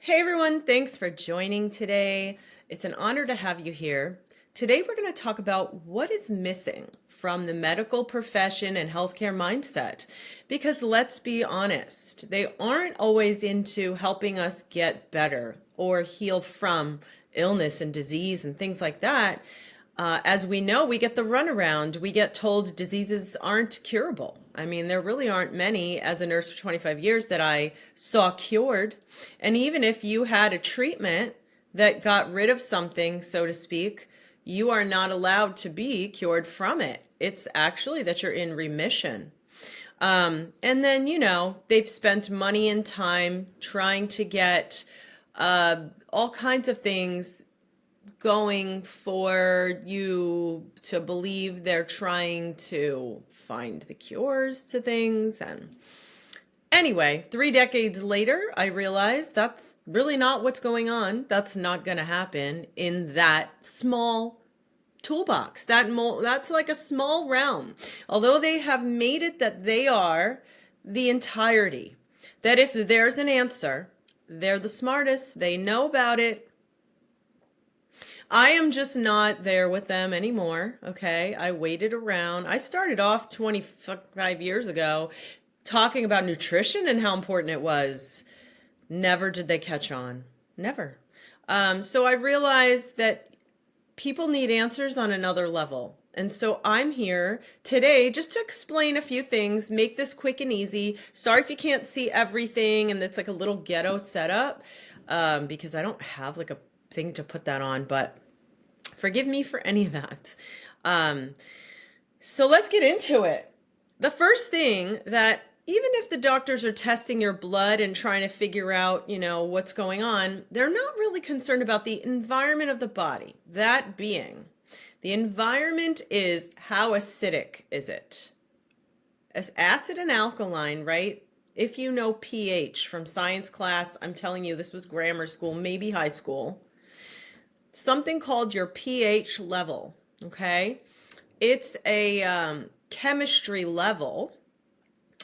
Hey everyone, thanks for joining today. It's an honor to have you here. Today we're going to talk about what is missing from the medical profession and healthcare mindset. Because let's be honest, they aren't always into helping us get better or heal from illness and disease and things like that. As we know, we get the runaround. We get told diseases aren't curable. I mean, there really aren't many as a nurse for 25 years that I saw cured. And even if you had a treatment that got rid of something, so to speak, you are not allowed to be cured from it. It's actually that you're in remission. And then, they've spent money and time trying to get all kinds of things going for you to believe they're trying to find the cures to things. And anyway, 3 decades later, I realized that's really not what's going on. That's not going to happen in that small toolbox. That's like a small realm. Although they have made it that they are the entirety, that if there's an answer, they're the smartest, they know about it. I am just not there with them anymore, okay? I waited around. I started off 25 years ago talking about nutrition and how important it was. Never did they catch on. Never. So I realized that people need answers on another level. And so I'm here today just to explain a few things, make this quick and easy. Sorry if you can't see everything and it's like a little ghetto setup, because I don't have like a thing to put that on, but forgive me for any of that. So let's get into it. The first thing that even if the doctors are testing your blood and trying to figure out, what's going on, they're not really concerned about the environment of the body. That being, the environment is how acidic is it? As acid and alkaline, right? If you know pH from science class, I'm telling you, this was grammar school, maybe high school. Something called your pH level, okay? It's a chemistry level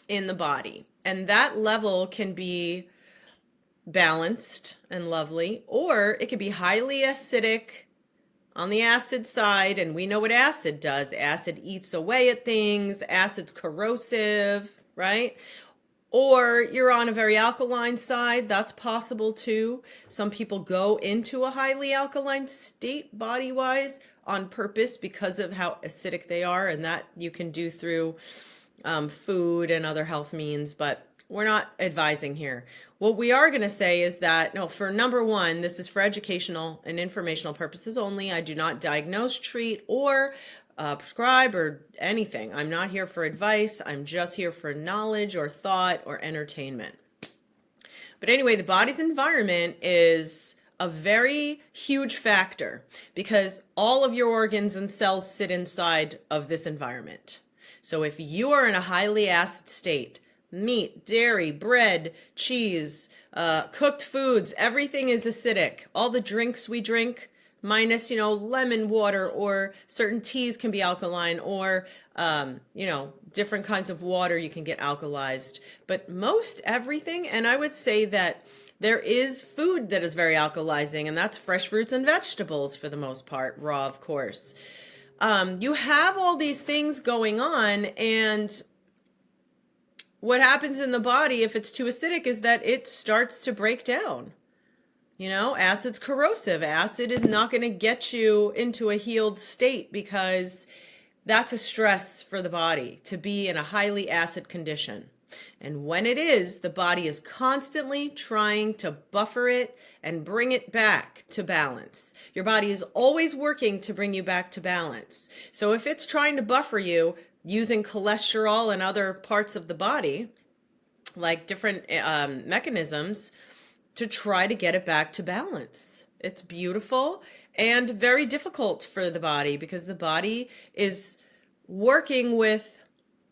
in the body, and that level can be balanced and lovely, or it could be highly acidic on the acid side, and we know what acid does. Acid eats away at things, acid's corrosive, right? Or you're on a very alkaline side, that's possible too. Some people go into a highly alkaline state body-wise on purpose because of how acidic they are, and that you can do through food and other health means, but we're not advising here. What we are going to say is that, no, for number one, this is for educational and informational purposes only. I do not diagnose, treat, or prescribe or anything. I'm not here for advice. I'm just here for knowledge or thought or entertainment. But anyway, the body's environment is a very huge factor because all of your organs and cells sit inside of this environment. So if you are in a highly acid state, meat, dairy, bread, cheese, cooked foods, everything is acidic. All the drinks we drink, minus, lemon water, or certain teas can be alkaline, or, different kinds of water you can get alkalized. But most everything, and I would say that there is food that is very alkalizing, and that's fresh fruits and vegetables for the most part, raw, of course. You have all these things going on, and what happens in the body if it's too acidic is that it starts to break down. Acid's corrosive. Acid is not going to get you into a healed state because that's a stress for the body to be in a highly acid condition. And when it is, the body is constantly trying to buffer it and bring it back to balance. Your body is always working to bring you back to balance. So if it's trying to buffer you using cholesterol and other parts of the body, like different mechanisms, to try to get it back to balance. It's beautiful and very difficult for the body because the body is working with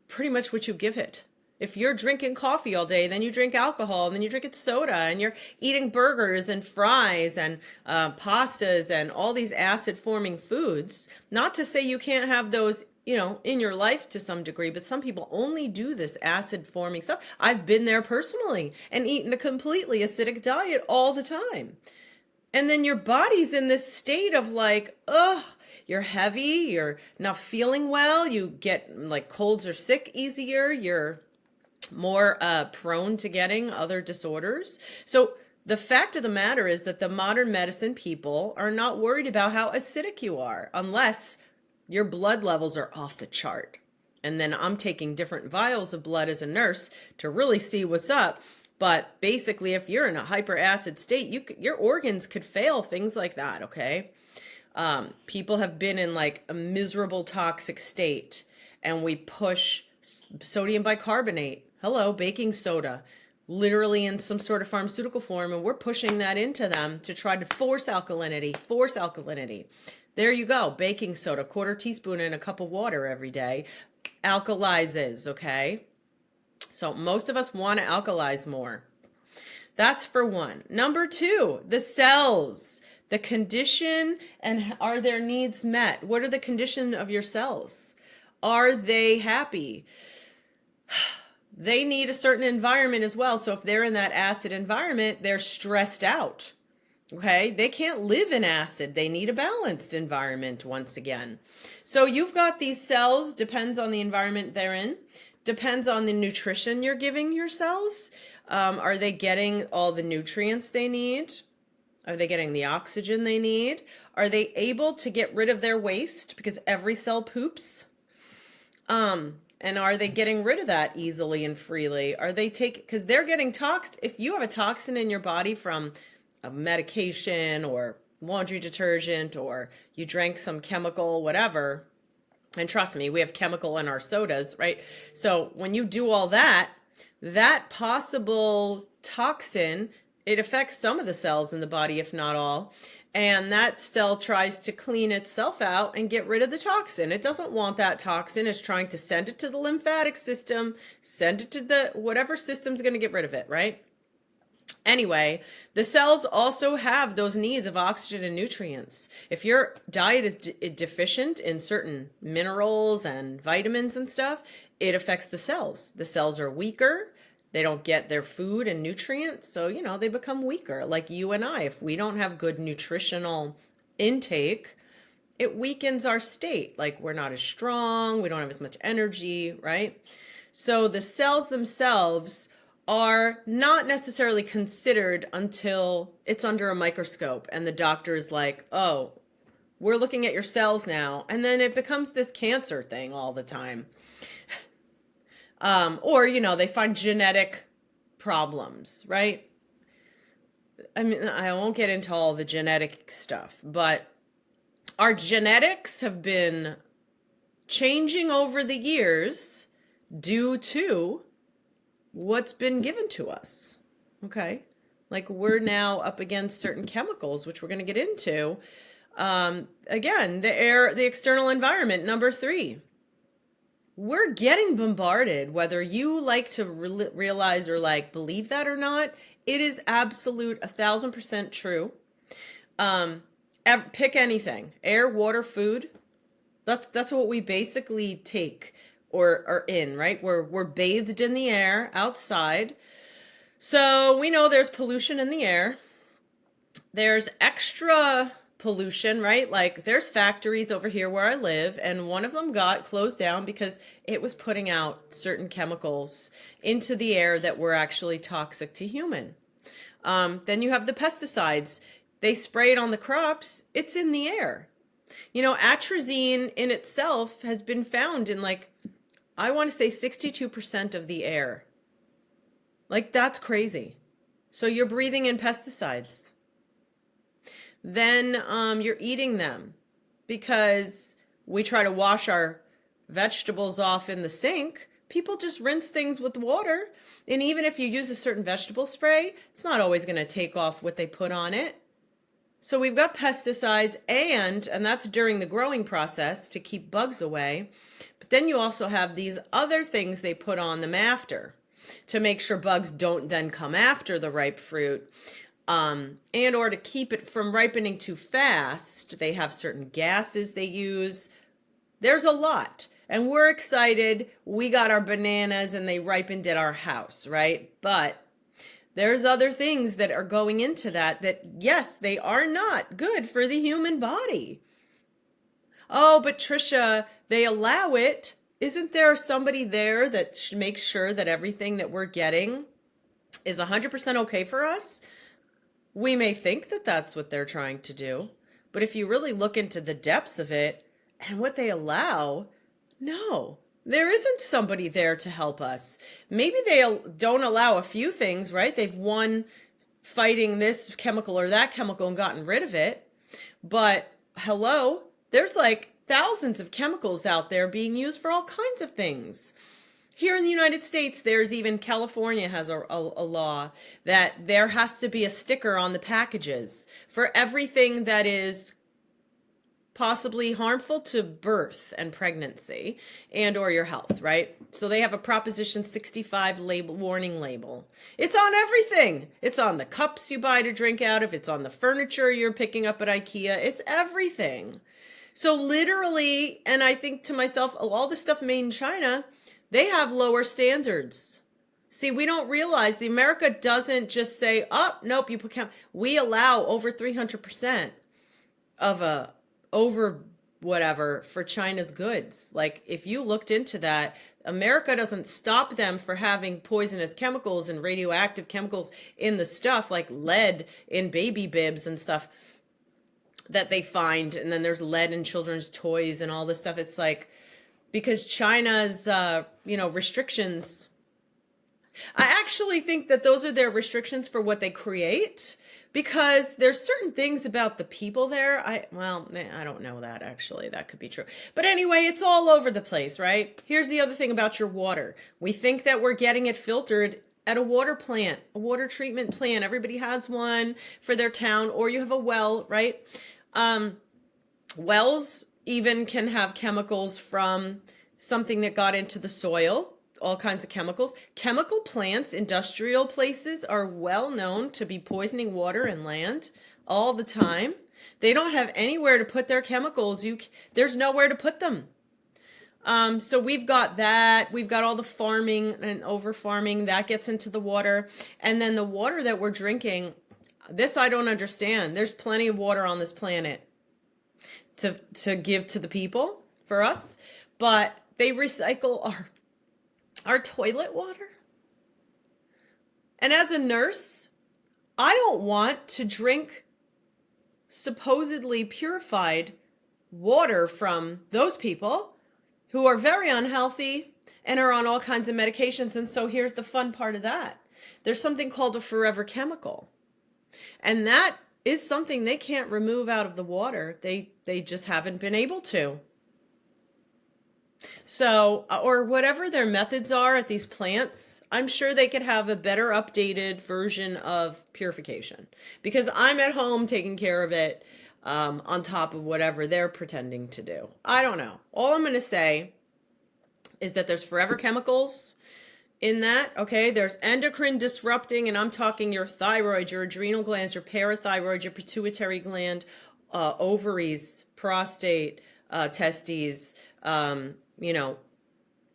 pretty much what you give it. If you're drinking coffee all day, then you drink alcohol, and then you drink soda, and you're eating burgers and fries and pastas and all these acid-forming foods. Not to say you can't have those in your life to some degree, but some people only do this acid forming stuff. I've been there personally and eaten a completely acidic diet all the time. And then your body's in this state of like, ugh, you're heavy, you're not feeling well, you get like colds or sick easier, you're more prone to getting other disorders. So the fact of the matter is that the modern medicine people are not worried about how acidic you are unless your blood levels are off the chart. And then I'm taking different vials of blood as a nurse to really see what's up. But basically, if you're in a hyperacid state, your organs could fail, things like that, okay? People have been in like a miserable toxic state, and we push sodium bicarbonate, hello, baking soda, literally in some sort of pharmaceutical form, and we're pushing that into them to try to force alkalinity. There you go, baking soda, quarter teaspoon in a cup of water every day, alkalizes, okay? So most of us want to alkalize more. That's for one. Number two, the cells, the condition, and are their needs met? What are the condition of your cells? Are they happy? They need a certain environment as well. So if they're in that acid environment, they're stressed out. Okay, they can't live in acid. They need a balanced environment once again. So you've got these cells, depends on the environment they're in, depends on the nutrition you're giving your cells. Are they getting all the nutrients they need? Are they getting the oxygen they need? Are they able to get rid of their waste? Because every cell poops. And are they getting rid of that easily and freely? Are they because they're getting toxed. If you have a toxin in your body from a medication or laundry detergent, or you drank some chemical, whatever, and trust me, we have chemical in our sodas, right? So when you do all that, that possible toxin, it affects some of the cells in the body, if not all. And that cell tries to clean itself out and get rid of the toxin. It doesn't want that toxin. It's trying to send it to the lymphatic system, send it to the whatever system's going to get rid of it, right? Anyway, the cells also have those needs of oxygen and nutrients. If your diet is deficient in certain minerals and vitamins and stuff, it affects the cells. The cells are weaker. They don't get their food and nutrients. So, they become weaker. Like you and I, if we don't have good nutritional intake, it weakens our state. Like we're not as strong. We don't have as much energy, right? So the cells themselves are not necessarily considered until it's under a microscope and the doctor is like, oh, we're looking at your cells now. And then it becomes this cancer thing all the time. Or, they find genetic problems, right? I mean, I won't get into all the genetic stuff, but our genetics have been changing over the years due to what's been given to us. Okay. Like we're now up against certain chemicals, which we're going to get into. Again, the external environment, number 3. We're getting bombarded, whether you like to realize or like believe that or not. It is absolute 1,000% true. Pick anything, air, water, food. That's what we basically take or are in, right? We're bathed in the air outside. So we know there's pollution in the air. There's extra pollution, right? Like there's factories over here where I live, and one of them got closed down because it was putting out certain chemicals into the air that were actually toxic to human. Then you have the pesticides. They spray it on the crops. It's in the air. Atrazine in itself has been found in I want to say 62% of the air. Like that's crazy. So you're breathing in pesticides. Then you're eating them because we try to wash our vegetables off in the sink. People just rinse things with water. And even if you use a certain vegetable spray, it's not always going to take off what they put on it. So we've got pesticides and that's during the growing process to keep bugs away. But then you also have these other things they put on them after to make sure bugs don't then come after the ripe fruit. And or to keep it from ripening too fast, they have certain gases they use. There's a lot. And we're excited. We got our bananas and they ripened at our house, right? But there's other things that are going into that, yes, they are not good for the human body. Oh, but Tricia, they allow it. Isn't there somebody there that makes sure that everything that we're getting is 100% okay for us? We may think that that's what they're trying to do, but if you really look into the depths of it and what they allow, no, there isn't somebody there to help us. Maybe they don't allow a few things, right? They've won fighting this chemical or that chemical and gotten rid of it. But hello, there's like thousands of chemicals out there being used for all kinds of things. Here in the United States, there's even California has a law that there has to be a sticker on the packages for everything that is possibly harmful to birth and pregnancy and or your health, right? So they have a Proposition 65 label, warning label. It's on everything. It's on the cups you buy to drink out of. It's on the furniture you're picking up at IKEA. It's everything. So literally, and I think to myself, all the stuff made in China, they have lower standards. See, we don't realize the America doesn't just say, oh, nope, you put we allow over 300% of a over whatever for China's goods. Like if you looked into that, America doesn't stop them for having poisonous chemicals and radioactive chemicals in the stuff, like lead in baby bibs and stuff that they find. And then there's lead in children's toys and all this stuff. It's like, because China's, restrictions, I actually think that those are their restrictions for what they create, because there's certain things about the people there. I don't know that actually. That could be true. But anyway, it's all over the place, right? Here's the other thing about your water. We think that we're getting it filtered at a water plant, a water treatment plant. Everybody has one for their town, or you have a well, right? Wells even can have chemicals from something that got into the soil. All kinds of chemicals. Chemical plants, industrial places are well known to be poisoning water and land all the time. They don't have anywhere to put their chemicals. There's nowhere to put them. So we've got that. We've got all the farming and over farming that gets into the water. And then the water that we're drinking, this I don't understand. There's plenty of water on this planet to give to the people, for us, but they recycle our toilet water. And as a nurse, I don't want to drink supposedly purified water from those people who are very unhealthy and are on all kinds of medications. And so here's the fun part of that. There's something called a forever chemical. And that is something they can't remove out of the water. They just haven't been able to. So, or whatever their methods are at these plants, I'm sure they could have a better updated version of purification, because I'm at home taking care of it on top of whatever they're pretending to do. I don't know. All I'm going to say is that there's forever chemicals in that, okay? There's endocrine disrupting, and I'm talking your thyroid, your adrenal glands, your parathyroid, your pituitary gland, ovaries, prostate, testes,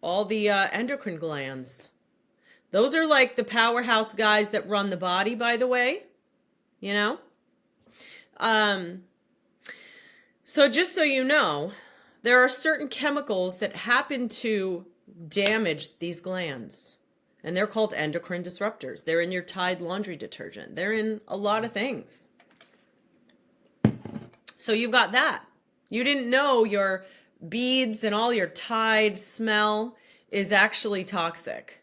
all the endocrine glands. Those are like the powerhouse guys that run the body, by the way, So just so you know, there are certain chemicals that happen to damage these glands, and they're called endocrine disruptors. They're in your Tide laundry detergent. They're in a lot of things. So you've got that. You didn't know your beads and all your Tide smell is actually toxic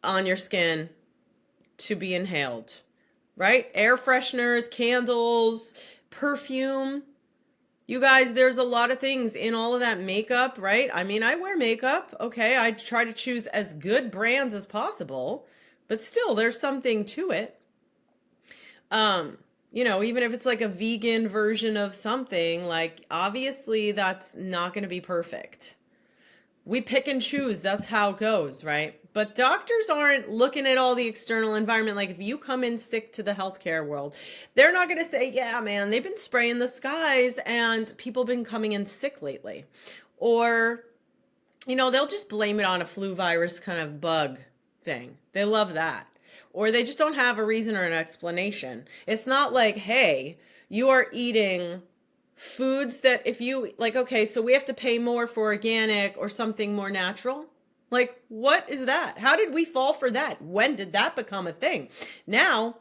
on your skin to be inhaled, right? Air fresheners, candles, perfume. You guys, there's a lot of things in all of that makeup, right? I mean, I wear makeup, okay? I try to choose as good brands as possible, but still there's something to it. Even if it's like a vegan version of something, like obviously that's not going to be perfect. We pick and choose. That's how it goes, right? But doctors aren't looking at all the external environment. Like if you come in sick to the healthcare world, they're not going to say, yeah, man, they've been spraying the skies and people have been coming in sick lately. Or they'll just blame it on a flu virus kind of bug thing. They love that. Or they just don't have a reason or an explanation. It's not like, hey, you are eating foods that if you like, okay, so we have to pay more for organic or something more natural. Like, what is that? How did we fall for that? When did that become a thing? Now,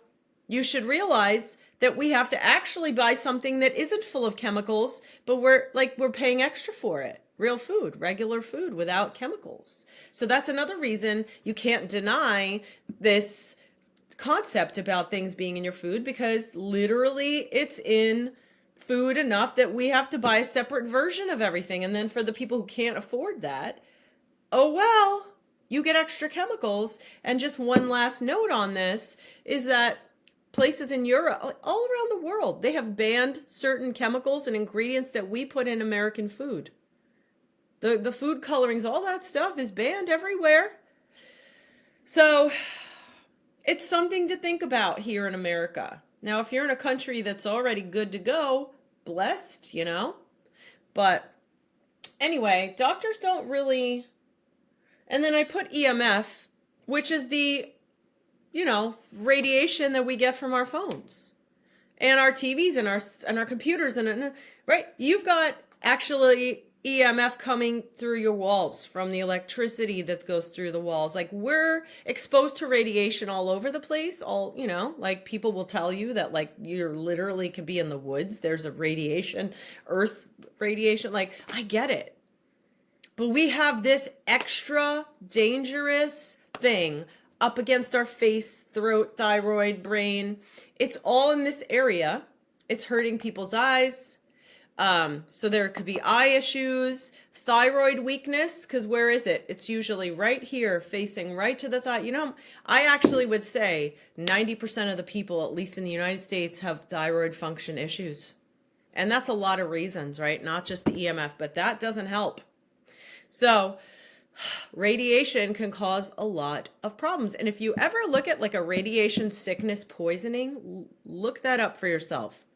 you should realize that we have to actually buy something that isn't full of chemicals, but we're paying extra for it. Real food, regular food without chemicals. So that's another reason you can't deny this concept about things being in your food, because literally it's in food enough that we have to buy a separate version of everything. And then for the people who can't afford that, oh, well, you get extra chemicals. And just one last note on this is that places in Europe, all around the world, they have banned certain chemicals and ingredients that we put in American food. The food colorings, all that stuff is banned everywhere. So it's something to think about here in America. Now, if you're in a country that's already good to go, blessed, But anyway, doctors don't really. And then I put EMF, which is the, radiation that we get from our phones and our TVs and our computers and right. You've got actually EMF coming through your walls from the electricity that goes through the walls. Like, we're exposed to radiation all over the place. Like people will tell you that like you're literally could be in the woods. There's a radiation, earth radiation. Like, I get it. But we have this extra dangerous thing up against our face, throat, thyroid, brain. It's all in this area. It's hurting people's eyes. So there could be eye issues, thyroid weakness, because where is it? It's usually right here, facing right to the thigh. I actually would say 90% of the people, at least in the United States, have thyroid function issues. And that's a lot of reasons, right? Not just the EMF, but that doesn't help. So radiation can cause a lot of problems. And if you ever look at like a radiation sickness poisoning, look that up for yourself.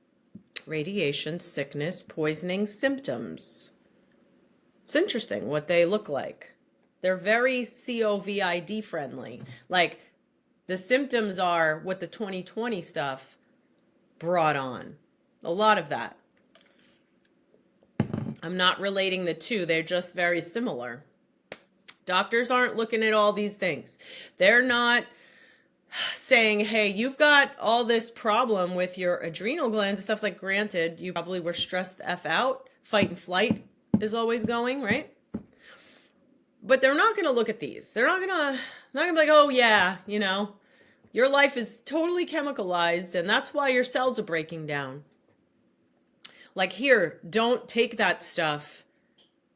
Radiation sickness poisoning symptoms. It's interesting what they look like. They're very COVID friendly. Like, the symptoms are what the 2020 stuff brought on. A lot of that. I'm not relating the two. They're just very similar. Doctors aren't looking at all these things. They're not saying, hey, you've got all this problem with your adrenal glands and stuff. Like, granted, you probably were stressed the F out. Fight and flight is always going, right? But they're not going to look at these. They're not going to be like, oh yeah, your life is totally chemicalized and that's why your cells are breaking down. Like, here, don't take that stuff.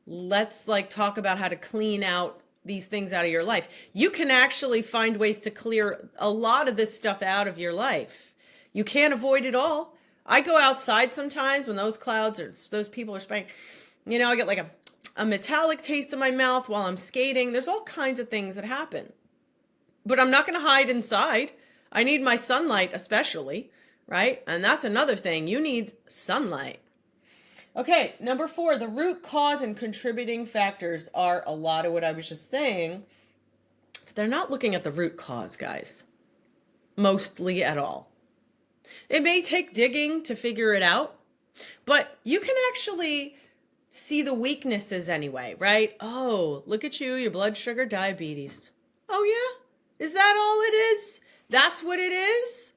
Let's talk about how to clean out these things out of your life. You can actually find ways to clear a lot of this stuff out of your life. You can't avoid it all. I go outside sometimes when those clouds or those people are spraying. I get like a metallic taste in my mouth while I'm skating. There's all kinds of things that happen. But I'm not going to hide inside. I need my sunlight especially, right? And that's another thing. You need sunlight. Okay, number 4, the root cause and contributing factors are a lot of what I was just saying, but they're not looking at the root cause, guys. Mostly at all. It may take digging to figure it out, but you can actually see the weaknesses anyway, right? Oh, look at you, your blood sugar, diabetes. Oh yeah? Is that all it is? That's what it is?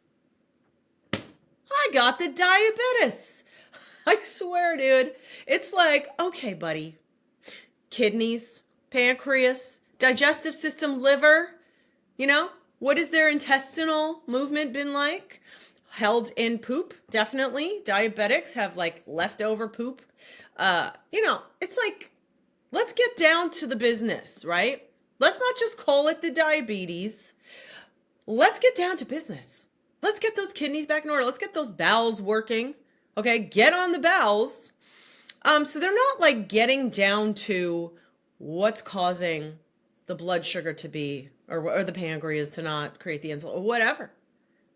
I got the diabetes. I swear, dude. It's like, okay, buddy. Kidneys, pancreas, digestive system, liver. What has their intestinal movement been like? Held in poop, definitely. Diabetics have leftover poop. It's like, let's get down to the business, right? Let's not just call it the diabetes. Let's get down to business. Let's get those kidneys back in order. Let's get those bowels working. Okay, get on the bowels. So they're not getting down to what's causing the blood sugar to be, or the pancreas to not create the insulin, or whatever.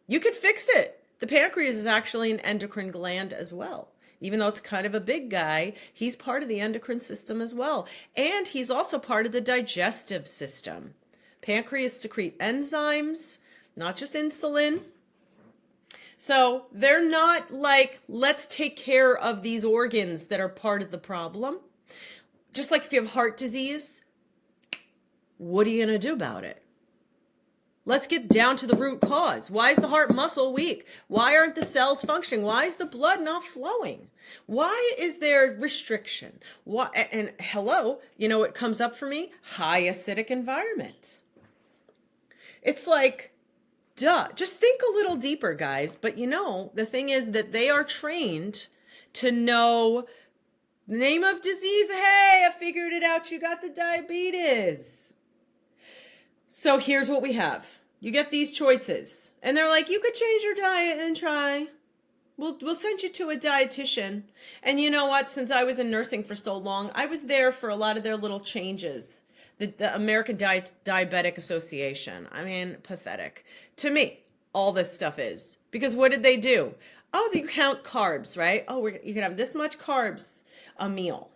You could fix it. The pancreas is actually an endocrine gland as well. Even though it's kind of a big guy, he's part of the endocrine system as well. And he's also part of the digestive system. Pancreas secrete enzymes, not just insulin. So they're not like, let's take care of these organs that are part of the problem. Just like if you have heart disease, what are you going to do about it? Let's get down to the root cause. Why is the heart muscle weak? Why aren't the cells functioning? Why is the blood not flowing? Why is there restriction? Why? And hello, you know what comes up for me? High acidic environment. It's like, duh, just think a little deeper, guys. But you know, the thing is that they are trained to know the name of disease. Hey, I figured it out. You got the diabetes. So here's what we have. You get these choices. And they're like, you could change your diet and try. We'll send you to a dietitian. And you know what? Since I was in nursing for so long, I was there for a lot of their little changes. The American Diabetic Association. I mean, pathetic. To me, all this stuff is. Because what did they do? Oh, you count carbs, right? Oh, you can have this much carbs a meal.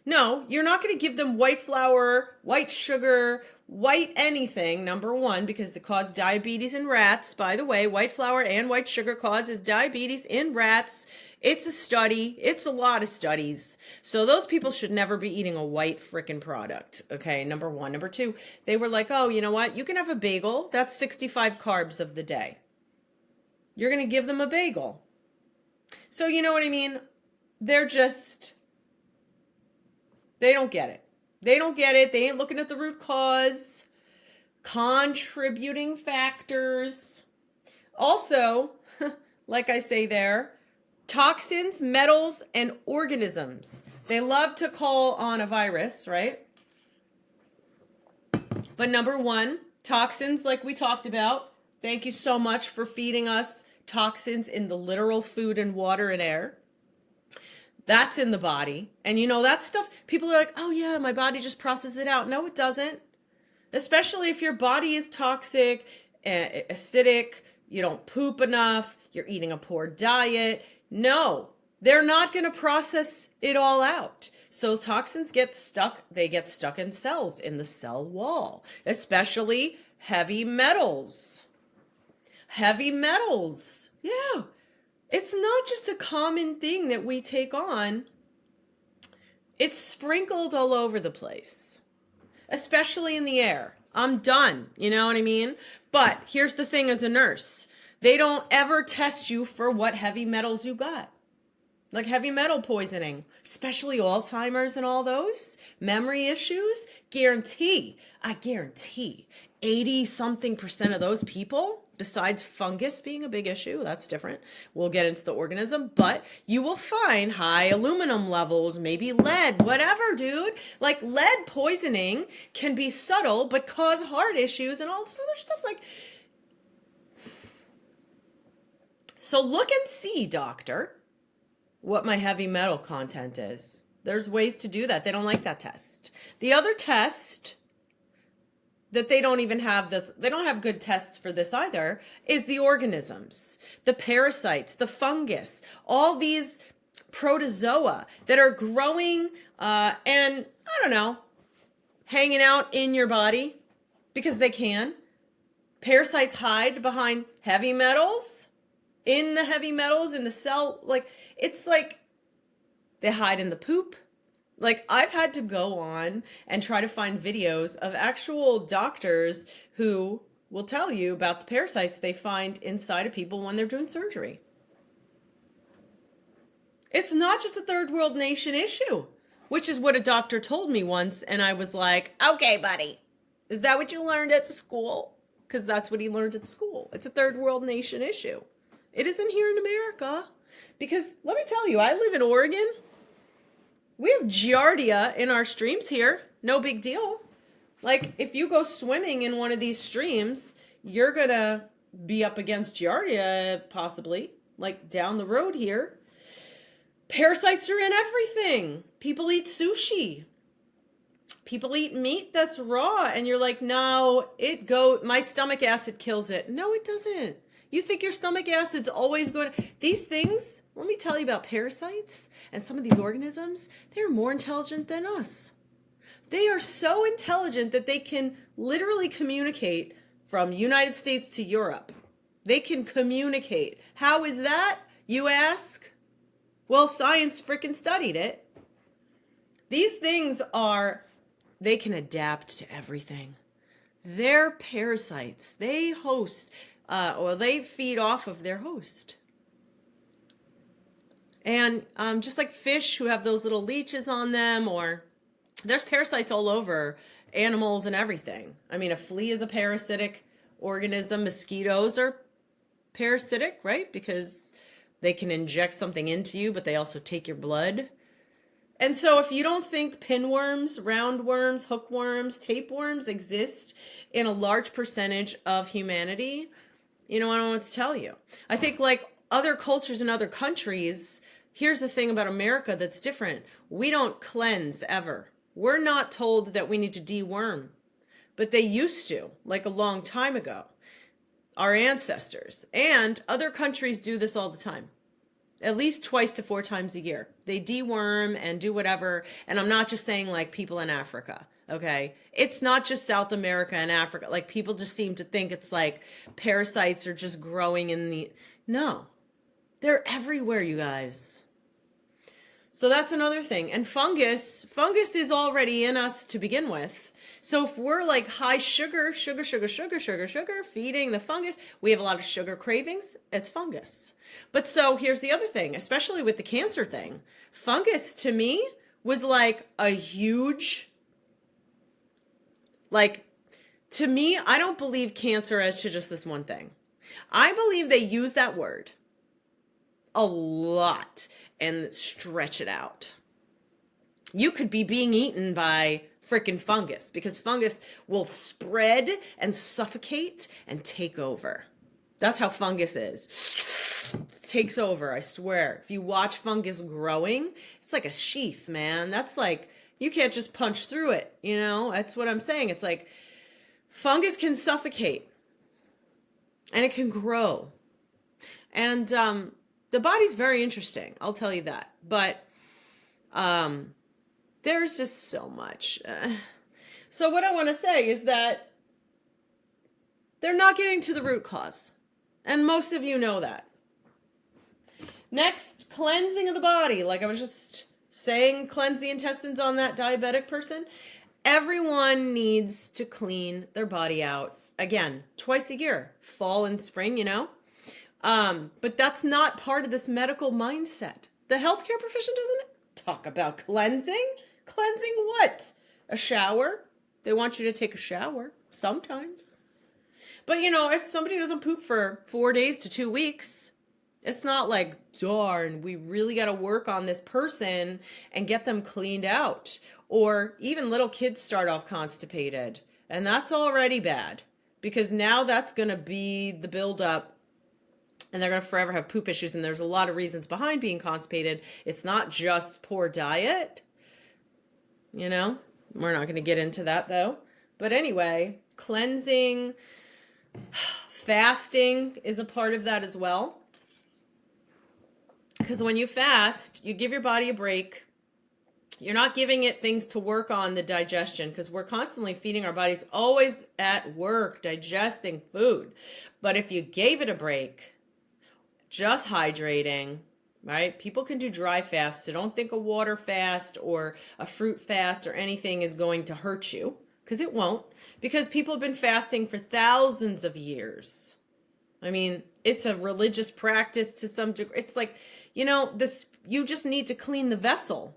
No, you're not going to give them white flour, white sugar, white anything, number one, because it causes diabetes in rats. By the way, white flour and white sugar causes diabetes in rats. It's a study. It's a lot of studies. So those people should never be eating a white frickin' product. Okay, number one. Number two, they were like, oh, you know what? You can have a bagel. That's 65 carbs of the day. You're going to give them a bagel. So you know what I mean? They're just... They don't get it. They don't get it. They ain't looking at the root cause, contributing factors. Also, like I say there, toxins, metals, and organisms. They love to call on a virus, right? But number one, toxins, like we talked about. Thank you so much for feeding us toxins in the literal food and water and air. That's in the body. And you know, that stuff, people are like, oh yeah, my body just processes it out. No, it doesn't. Especially if your body is toxic, acidic, you don't poop enough, you're eating a poor diet. No, they're not going to process it all out. So toxins get stuck. They get stuck in cells, in the cell wall, especially heavy metals. Heavy metals. Yeah. It's not just a common thing that we take on. It's sprinkled all over the place, especially in the air. I'm done. You know what I mean? But here's the thing as a nurse. They don't ever test you for what heavy metals you got. Like heavy metal poisoning, especially Alzheimer's and all those memory issues. I guarantee 80-something% of those people, besides fungus being a big issue, that's different. We'll get into the organism, but you will find high aluminum levels, maybe lead, whatever, dude. Like lead poisoning can be subtle, but cause heart issues and all this other stuff. Like, so look and see, doctor, what my heavy metal content is. There's ways to do that. They don't like that test. The other test that they don't even have, they don't have good tests for this either, is the organisms, the parasites, the fungus, all these protozoa that are growing and, I don't know, hanging out in your body because they can. Parasites hide behind heavy metals, in the heavy metals, in the cell. Like, it's like they hide in the poop. Like, I've had to go on and try to find videos of actual doctors who will tell you about the parasites they find inside of people when they're doing surgery. It's not just a third world nation issue, which is what a doctor told me once. And I was like, okay, buddy, is that what you learned at school? Because that's what he learned at school. It's a third world nation issue. It isn't here in America. Because let me tell you, I live in Oregon. We have giardia in our streams here. No big deal. Like, if you go swimming in one of these streams, you're going to be up against giardia, possibly, like down the road here. Parasites are in everything. People eat sushi. People eat meat that's raw. And you're like, no, my stomach acid kills it. No, it doesn't. You think your stomach acid's always going to... These things, let me tell you about parasites and some of these organisms, they're more intelligent than us. They are so intelligent that they can literally communicate from United States to Europe. They can communicate. How is that, you ask? Well, science freaking studied it. These things they can adapt to everything. They're parasites. They host, or they feed off of their host. And just like fish who have those little leeches on them, or there's parasites all over animals and everything. I mean, a flea is a parasitic organism. Mosquitoes are parasitic, right? Because they can inject something into you, but they also take your blood. And so if you don't think pinworms, roundworms, hookworms, tapeworms exist in a large percentage of humanity, I don't know what to tell you. I think like other cultures in other countries, here's the thing about America that's different. We don't cleanse ever. We're not told that we need to deworm, but they used to, like a long time ago. Our ancestors and other countries do this all the time. At least twice to 4 times a year. They deworm and do whatever. And I'm not just saying like people in Africa, okay? It's not just South America and Africa. Like people just seem to think it's like parasites are just growing in the... No, they're everywhere, you guys. So that's another thing. And fungus is already in us to begin with. So if we're like high sugar, feeding the fungus, we have a lot of sugar cravings, it's fungus. But so here's the other thing, especially with the cancer thing. Fungus to me was like a huge, to me, I don't believe cancer as to just this one thing. I believe they use that word a lot and stretch it out. You could be being eaten by freaking fungus because fungus will spread and suffocate and take over. That's how fungus is. It takes over, I swear. If you watch fungus growing, it's like a sheath, man. That's like, you can't just punch through it, That's what I'm saying. It's like fungus can suffocate and it can grow. And the body's very interesting, I'll tell you that. But there's just so much. So what I want to say is that they're not getting to the root cause. And most of you know that. Next, cleansing of the body. Like I was just saying, cleanse the intestines on that diabetic person. Everyone needs to clean their body out. Again, twice a year, fall and spring, But that's not part of this medical mindset. The healthcare profession doesn't talk about cleansing. Cleansing what? A shower? They want you to take a shower sometimes. But if somebody doesn't poop for 4 days to 2 weeks, it's not like, darn, we really got to work on this person and get them cleaned out. Or even little kids start off constipated. And that's already bad because now that's going to be the buildup and they're going to forever have poop issues. And there's a lot of reasons behind being constipated. It's not just poor diet. We're not going to get into that though. But anyway, cleansing, fasting is a part of that as well. Because when you fast, you give your body a break. You're not giving it things to work on the digestion because we're constantly feeding our bodies, always at work, digesting food. But if you gave it a break, just hydrating, right? People can do dry fasts, so don't think a water fast or a fruit fast or anything is going to hurt you, because it won't, because people have been fasting for thousands of years. I mean, it's a religious practice to some degree. It's like, you just need to clean the vessel.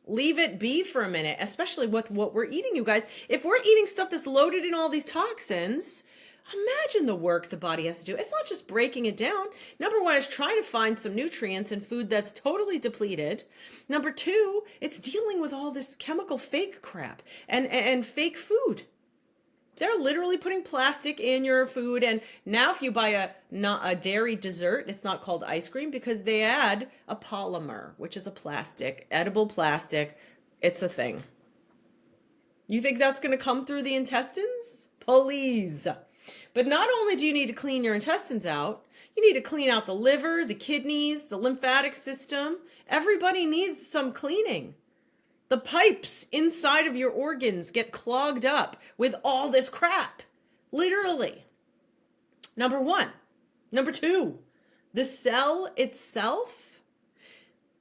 Leave it be for a minute, especially with what we're eating, you guys. If we're eating stuff that's loaded in all these toxins, imagine the work the body has to do. It's not just breaking it down. Number one, it's trying to find some nutrients in food that's totally depleted. Number two, it's dealing with all this chemical fake crap and fake food. They're literally putting plastic in your food. And now if you buy a dairy dessert, it's not called ice cream because they add a polymer, which is a plastic, edible plastic. It's a thing. You think that's going to come through the intestines? Please. But not only do you need to clean your intestines out, you need to clean out the liver, the kidneys, the lymphatic system. Everybody needs some cleaning. The pipes inside of your organs get clogged up with all this crap. Literally. Number one. Number two, the cell itself.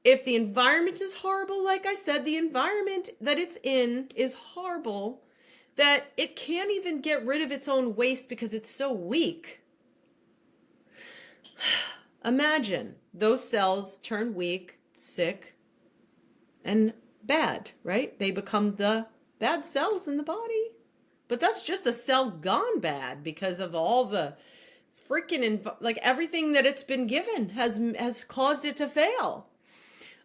If the environment is horrible, like I said, the environment that it's in is horrible, that it can't even get rid of its own waste because it's so weak. Imagine those cells turn weak, sick, and bad, right? They become the bad cells in the body. But that's just a cell gone bad because of all the freaking, like everything that it's been given has caused it to fail.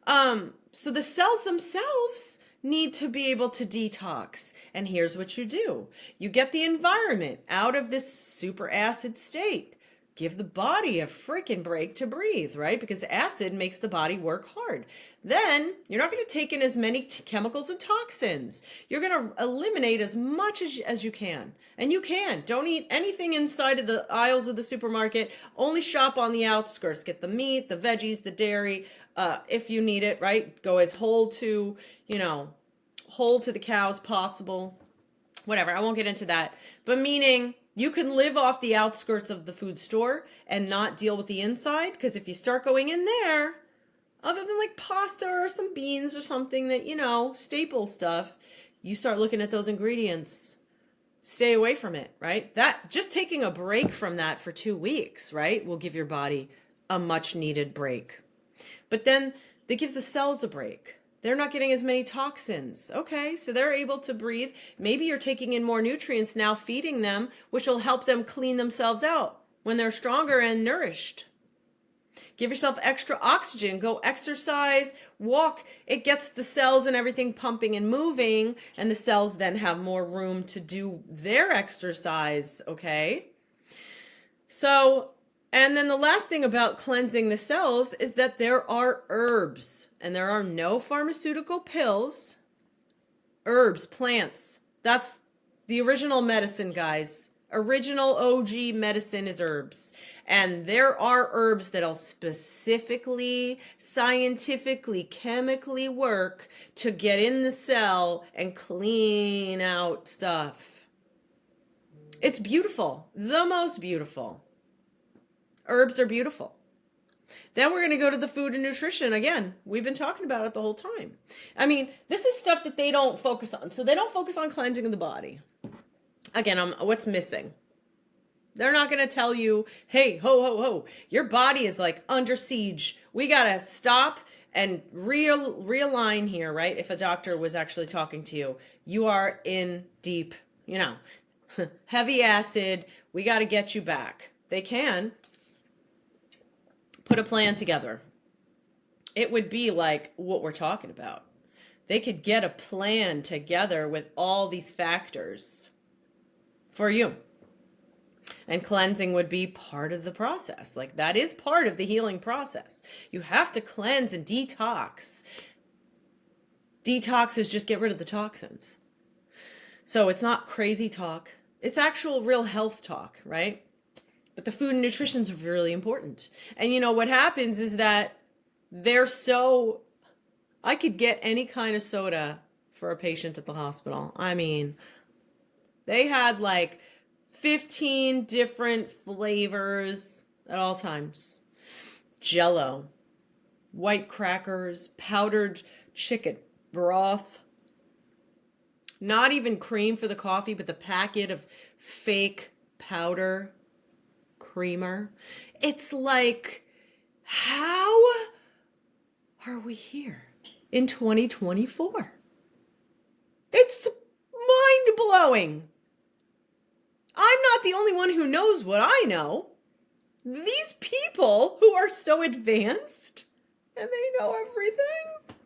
So the cells themselves need to be able to detox. And here's what you do. You get the environment out of this super acid state. Give the body a freaking break to breathe, right? Because acid makes the body work hard. Then you're not going to take in as many chemicals and toxins. You're going to eliminate as much as you can. And you can. Don't eat anything inside of the aisles of the supermarket. Only shop on the outskirts. Get the meat, the veggies, the dairy, if you need it, right? Go as whole to the cows possible. Whatever. I won't get into that. But meaning, you can live off the outskirts of the food store and not deal with the inside, because if you start going in there, other than like pasta or some beans or something that, staple stuff, you start looking at those ingredients. Stay away from it, right? That just taking a break from that for 2 weeks, right, will give your body a much needed break. But then that gives the cells a break. They're not getting as many toxins. Okay, so they're able to breathe. Maybe you're taking in more nutrients now, feeding them, which will help them clean themselves out when they're stronger and nourished. Give yourself extra oxygen. Go exercise, walk. It gets the cells and everything pumping and moving, and the cells then have more room to do their exercise, okay? So, and then the last thing about cleansing the cells is that there are herbs, and there are no pharmaceutical pills. Herbs, plants. That's the original medicine, guys. Original OG medicine is herbs. And there are herbs that'll specifically, scientifically, chemically work to get in the cell and clean out stuff. It's beautiful. The most beautiful. Herbs are beautiful. Then we're going to go to the food and nutrition. Again, we've been talking about it the whole time. I mean, this is stuff that they don't focus on. So they don't focus on cleansing of the body. Again, what's missing? They're not going to tell you, hey, ho, ho, ho, your body is like under siege. We got to stop and realign here, right? If a doctor was actually talking to you, you are in deep, heavy acid. We got to get you back. They can put a plan together. It would be like what we're talking about. They could get a plan together with all these factors for you. And cleansing would be part of the process. Like that is part of the healing process. You have to cleanse and detox. Detox is just get rid of the toxins. So it's not crazy talk. It's actual real health talk, right? But the food and nutrition is really important. And what happens is that I could get any kind of soda for a patient at the hospital. I mean, they had like 15 different flavors at all times. Jell-O, white crackers, powdered chicken broth, not even cream for the coffee, but the packet of fake powder creamer. It's like, how are we here in 2024? It's mind-blowing. I'm not the only one who knows what I know. These people who are so advanced and they know everything.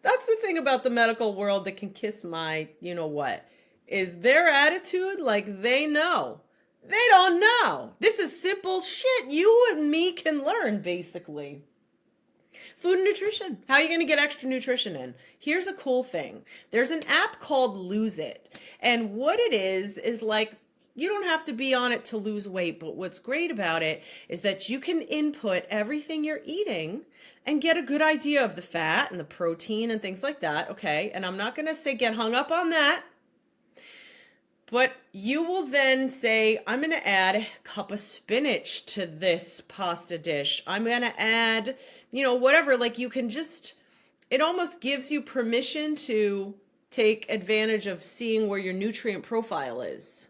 That's the thing about the medical world that can kiss my what, is their attitude like they know. They don't know. This is simple shit you and me can learn, basically. Food and nutrition. How are you going to get extra nutrition in? Here's a cool thing. There's an app called Lose It. And what it is like you don't have to be on it to lose weight, but what's great about it is that you can input everything you're eating and get a good idea of the fat and the protein and things like that, okay? And I'm not going to say get hung up on that, but you will then say, I'm going to add a cup of spinach to this pasta dish. I'm going to add, whatever. Like, you can just, it almost gives you permission to take advantage of seeing where your nutrient profile is.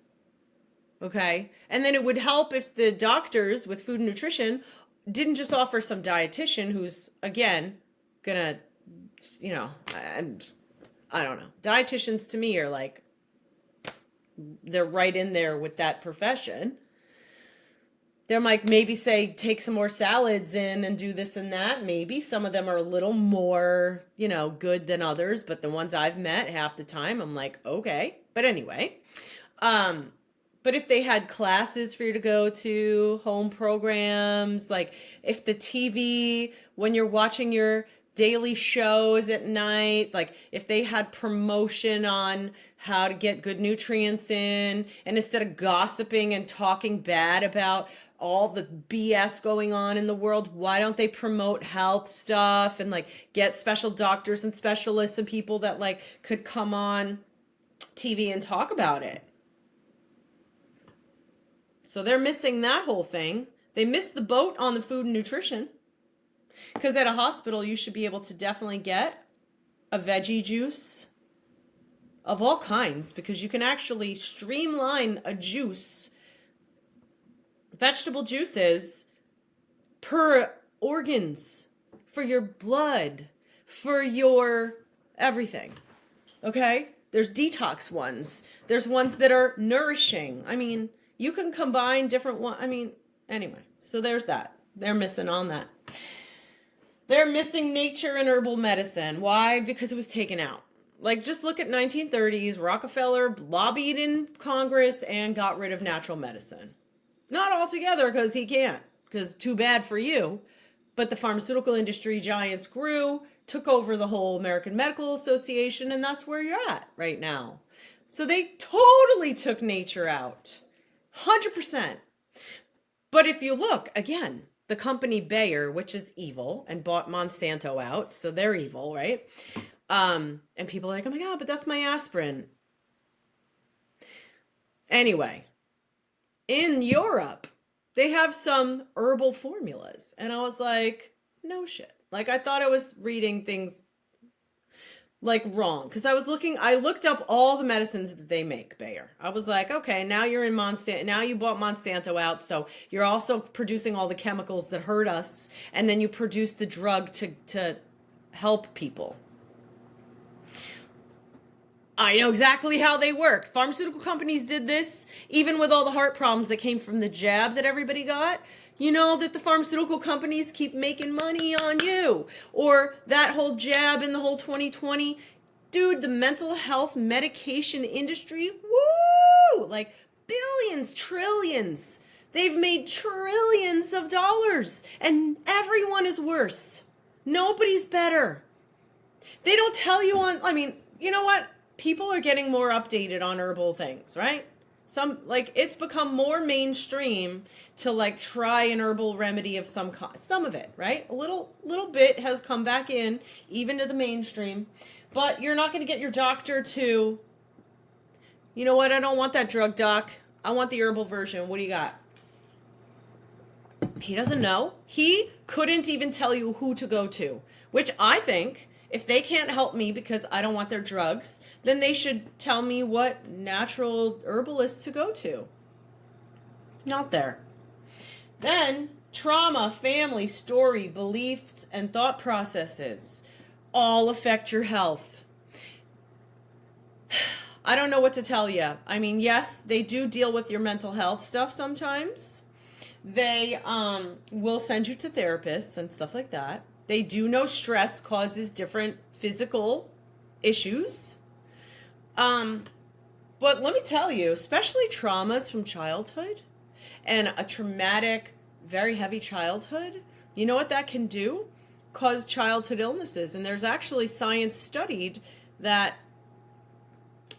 Okay. And then it would help if the doctors with food and nutrition didn't just offer some dietitian who's, again, gonna, I don't know. Dietitians to me are like, they're right in there with that profession. They're like, maybe say, take some more salads in and do this and that. Maybe some of them are a little more, good than others. But the ones I've met half the time, I'm like, okay. But anyway, but if they had classes for you to go to, home programs, like if the TV, when you're watching your daily shows at night, like if they had promotion on how to get good nutrients in, and instead of gossiping and talking bad about all the BS going on in the world, why don't they promote health stuff and like get special doctors and specialists and people that like could come on TV and talk about it? So they're missing that whole thing. They missed the boat on the food and nutrition. Because at a hospital, you should be able to definitely get a veggie juice of all kinds, because you can actually streamline a juice, vegetable juices, per organs, for your blood, for your everything. Okay? There's detox ones. There's ones that are nourishing. I mean, you can combine different ones. I mean, anyway, so there's that. They're missing on that. They're missing nature and herbal medicine. Why? Because it was taken out. Like, just look at 1930s. Rockefeller lobbied in Congress and got rid of natural medicine. Not altogether, because he can't, because too bad for you. But the pharmaceutical industry giants grew, took over the whole American Medical Association, and that's where you're at right now. So they totally took nature out. 100%. But if you look, again, the company Bayer, which is evil, and bought Monsanto out, so they're evil, right? And people are like, oh my God, but that's my aspirin. Anyway, in Europe, they have some herbal formulas. And I was like, no shit. Like, I thought I was reading things like wrong, because I looked up all the medicines that they make, Bayer. I was like, okay, now you're in Monsanto, now you bought Monsanto out, so you're also producing all the chemicals that hurt us, and then you produce the drug to help people. I know exactly how they work. Pharmaceutical companies did this, even with all the heart problems that came from the jab that everybody got. You know that the pharmaceutical companies keep making money on you. Or that whole jab in the whole 2020. Dude, the mental health medication industry, woo! Like billions, trillions. They've made trillions of dollars. And everyone is worse. Nobody's better. They don't tell you you know what? People are getting more updated on herbal things, right? It's become more mainstream to like try an herbal remedy of some kind. Some of it, right? A little bit has come back in, even to the mainstream. But you're not going to get your doctor to, you know what? I don't want that drug, doc. I want the herbal version. What do you got? He doesn't know. He couldn't even tell you who to go to, which I think, if they can't help me because I don't want their drugs, then they should tell me what natural herbalist to go to. Not there. Then, trauma, family, story, beliefs, and thought processes all affect your health. I don't know what to tell you. I mean, yes, they do deal with your mental health stuff sometimes. They will send you to therapists and stuff like that. They do know stress causes different physical issues. But let me tell you, especially traumas from childhood and a traumatic, very heavy childhood, you know what that can do? Cause childhood illnesses. And there's actually science studied that